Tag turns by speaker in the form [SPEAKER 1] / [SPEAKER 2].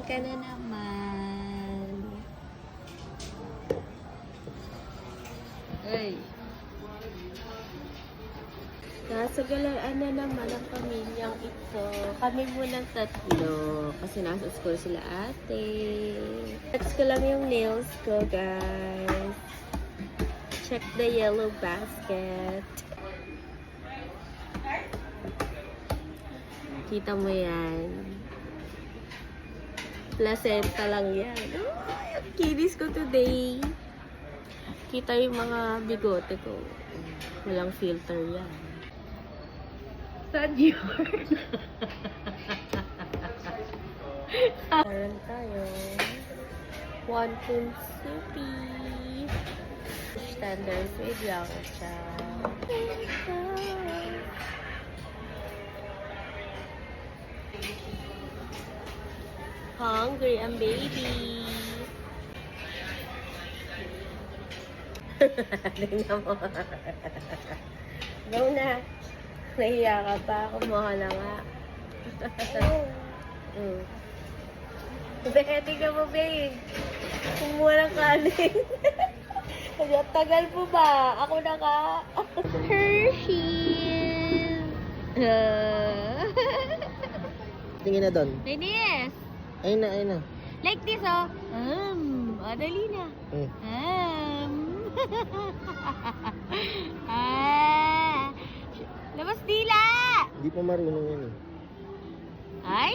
[SPEAKER 1] ka na naman. Ay. Nasa galaan na naman ang pamilyang ito. Kami munang tatlo. Kasi nasa school sila ate. Text ko lang yung nails ko, guys. Check the yellow basket. Kita mo yan. Placenta lang yan. Ay, ang kinis ko today. Kita yung mga bigote ko. Walang filter yan. Saan yun? Meron tayo. One Punch Soupy. Standard with Yakucha. Hungry ang baby. Tingnan mo. Go na. Nahiya ka pa. Kumuha na nga. Tingnan mo, babe. Kumuha ng kanin. Tagal po ba? Ako na ka. Hershey's.
[SPEAKER 2] Tingin na doon.
[SPEAKER 1] Dennis.
[SPEAKER 2] Ayun na, ayun na.
[SPEAKER 1] Like this, oh. Dali na. Labas dila!
[SPEAKER 2] Hindi pa marunong yan eh.
[SPEAKER 1] Ay?